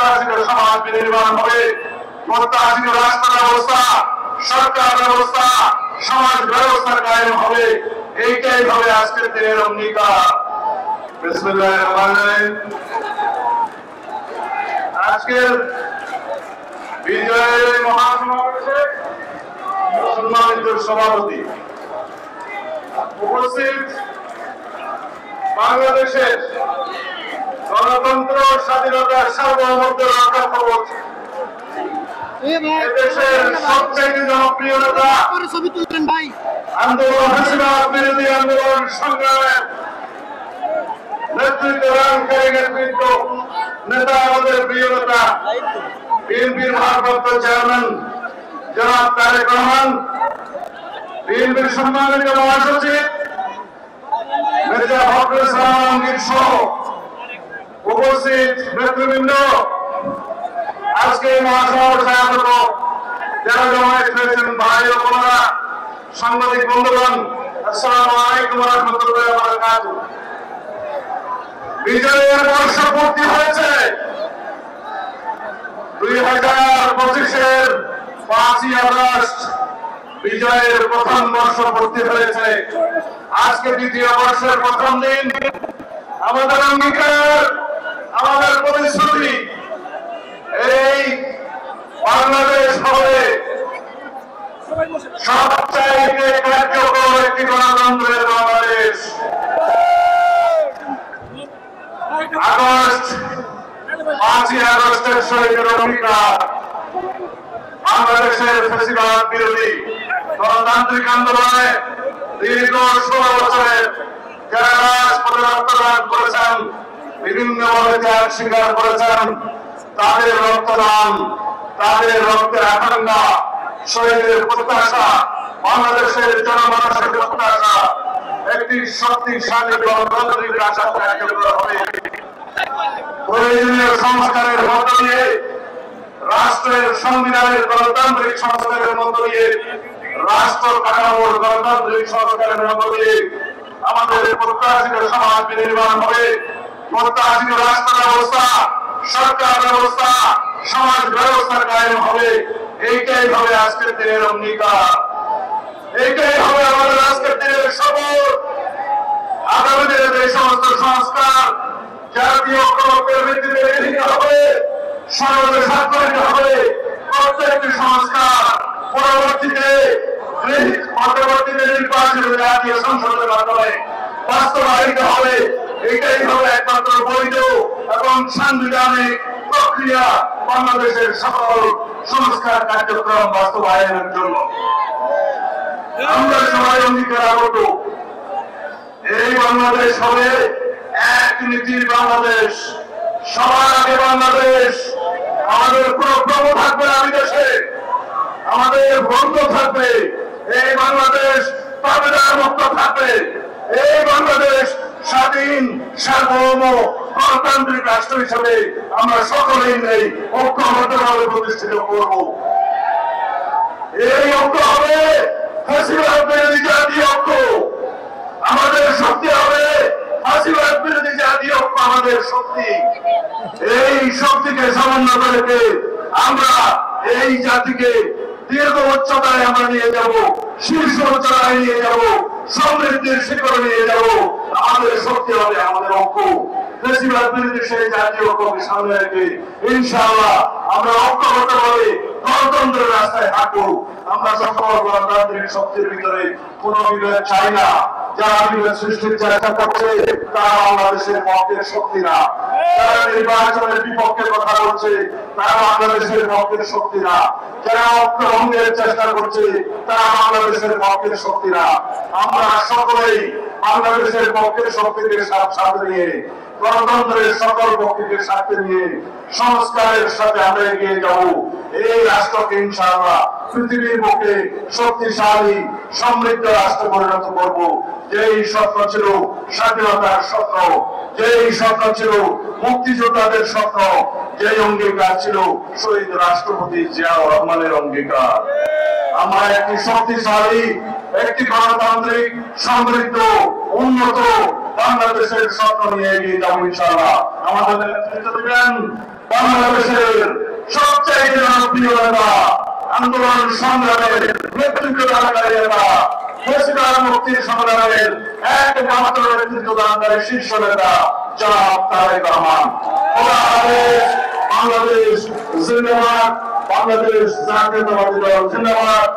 প্রত্যাশিত সমাজ বিনির্মাণ হবে, প্রত্যাশিত রাষ্ট্র ব্যবস্থা, সরকার ব্যবস্থা, সমাজ ব্যবস্থা কায়েম হবে। এইটাই হবে আজকের দিনের অঙ্গীকার। বিসমিল্লাহির রহমানির রহিম। আজকের বিজয়ের মহাসমাবেশে সম্মানিত সভাপতি, উপস্থিত বাংলাদেশের গণতন্ত্র, স্বাধীনতা, সার্বভৌমত্ব রক্ষা কবচ, দেশের সবচেয়ে জনপ্রিয় নেতা, আন্দোলন হাসিনার বিরোধী আন্দোলন সংগ্রামের নেতৃত্ব দানকারী নেতৃত্ব নেতা, আমাদের প্রিয় নেতা বিএনপির ভারপ্রাপ্ত চেয়ারম্যান জনাব তারেক রহমান, বিএনপির সম্মানিত মহাসচিব মির্জা ফখরুল ইসলাম আলমগীর সহ উপস্থিত নেতৃবৃন্দ, আজকে মহাসমাবেশে আগত যারা জমায়েত হয়েছেন, ভাই ও বোনেরা, সাংবাদিক বন্ধুগণ, আসসালামু আলাইকুম ওয়া রাহমাতুল্লাহি ওয়া বারাকাতুহু। বিজয়ের বর্ষ পূর্তি হয়েছে 2025-এর 5ই আগস্ট বিজয়ের প্রথম বর্ষ পূর্তি হয়েছে। আজকে দ্বিতীয় বর্ষের প্রথম দিন। আমাদের অঙ্গীকার, আমাদের প্রতিশ্রুতি, এই বাংলাদেশ হবে সবচাইতে কার্যকর একটি গণতন্ত্রের বাংলাদেশ। আগস্ট 5ই আগস্টের শহীদের অঙ্গীকার, বাংলাদেশের ফ্যাসিবাদ বিরোধী গণতান্ত্রিক আন্দোলনে দীর্ঘ 16 বছরের যারা রাজপথে রক্তদান করেছেন, বিভিন্নভাবে ত্যাগ স্বীকার করেছেন, তাদের রক্তদান, তাদের রক্তের আকাঙ্ক্ষা, শহীদের প্রত্যাশা, বাংলাদেশের জনমানসের প্রত্যাশা একটি শক্তিশালী গণতান্ত্রিক রাষ্ট্র কার্যকর হবে। প্রয়োজনীয় সংস্কারের মধ্য দিয়ে, রাষ্ট্রের সংবিধানের গণতান্ত্রিক সংস্কারের মধ্য দিয়ে, রাষ্ট্র কাঠামোর গণতান্ত্রিক সংস্কারের মধ্য দিয়ে আমাদের প্রত্যাশিত সমাজ বিনির্মাণ হবে, প্রত্যাশিত রাষ্ট্র ব্যবস্থা, সরকার ব্যবস্থা, সমাজ ব্যবস্থা কায়েম হবে। এইটাই হবে আজকের দিনের অঙ্গীকার, এইটাই হবে আমাদের আজকের দিনের শপথ। আগামী দিনে যে সমস্ত সংস্কার জাতীয় ঐক্যের ভিত্তিতে গৃহীত হবে, সর্বদা স্বাক্ষরিত হবে, প্রত্যেকটি সংস্কার পরবর্তীতে নির্বাচিত জাতীয় সংসদের মাধ্যমে বাস্তবায়িত হবে। এটাই হবে একমাত্র বৈধ এবং সাংবিধানিক প্রক্রিয়া বাংলাদেশের সকল সংস্কার কার্যক্রম বাস্তবায়নের জন্য। আমরা সবাই অঙ্গীকারাবদ্ধ, এই বাংলাদেশ হবে এক নীতির বাংলাদেশ, সবার আগে বাংলাদেশ। আমাদের কোন প্রভু থাকবে না বিদেশে, আমাদের বন্ধু থাকবে। এই বাংলাদেশ পাবেদার মুক্ত থাকবে। এই বাংলাদেশ স্বাধীন, সার্বভৌম, গণতান্ত্রিক রাষ্ট্র হিসেবে আমরা সকলেই নেই ঐক্যবদ্ধভাবে প্রতিষ্ঠিত করব। এই ঐক্য হবে ফ্যাসিবাদ বিরোধী জাতীয় ঐক্য, আমাদের শক্তি হবে ফ্যাসিবাদ বিরোধী জাতীয় ঐক্য, আমাদের শক্তি। এই শক্তিকে সমন্বয় করে আমরা এই জাতিকে দীর্ঘ উচ্চতায় আমরা নিয়ে যাব, শীর্ষ উচ্চতায় নিয়ে যাব, সমৃদ্ধির শিখরে নিয়ে যাব। আমাদের শক্তি হবে আমাদের ঐক্য। ফ্যাসিবাদ বিরোধী সেই জাতীয় ঐক্যকে সামনে রেখে ইনশাআল্লাহ আমরা ঐক্যবদ্ধভাবে গণতন্ত্রের রাস্তায় হাঁটবো। আমরা সকল গণতান্ত্রিক শক্তির ভিতরে কোনো বিভেদ চাই না। যারা বিভেদ সৃষ্টির চেষ্টা করছে তারা বাংলাদেশের পক্ষের শক্তি না। যারা নির্বাচনের বিপক্ষে কথা বলছে তারা বাংলাদেশের পক্ষের শক্তি না। যারা ঐক্য ভঙ্গের চেষ্টা করছে তারা বাংলাদেশের পক্ষের শক্তি না। আমরা সকলেই বাংলাদেশের পক্ষের শক্তিকে সাথে নিয়ে, গণতন্ত্রের সকল পক্ষকে সাথে নিয়ে সংস্কারের সাথে আমরা এগিয়ে যাব। এই রাষ্ট্রকে ইনশাআল্লাহ পৃথিবীর বুকে শক্তিশালী সমৃদ্ধ রাষ্ট্র পরিণত করব। যেই স্বপ্ন ছিল স্বাধীনতার স্বপ্ন, যেই স্বপ্ন ছিল মুক্তিযোদ্ধাদের স্বপ্ন, যেই অঙ্গীকার ছিল শহীদ রাষ্ট্রপতি জিয়াউর রহমানের অঙ্গীকার। আমরা একটি শক্তিশালী, একটি গণতান্ত্রিক, সমৃদ্ধ, উন্নত বাংলাদেশের স্বপ্ন নিয়ে এগিয়ে যাবো ইনশাআল্লাহ। আমাদের নেতৃত্ব দিবেন বাংলাদেশের সবচাইতে জনপ্রিয় নেতা, আন্দোলন সংগ্রামের নেতৃত্ব দানকারী নেতা, ফেসিবাদ মুক্তির সংগ্রামের একমাত্র নেতৃত্ব দানকারী শীর্ষ নেতা জনাব তারেক রহমান। খোদা হাফেজ। বাংলাদেশ জিন্দাবাদ। বাংলাদেশ জাতীয়তাবাদী দল জিন্দাবাদ।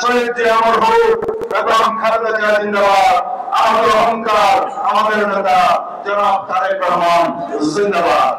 শহীদ জিয়া অমর হোক এবং খালেদা জিয়া জিন্দাবাদ। আমাদের অহংকার, আমাদের নেতা জনাব তারেক রহমান জিন্দাবাদ।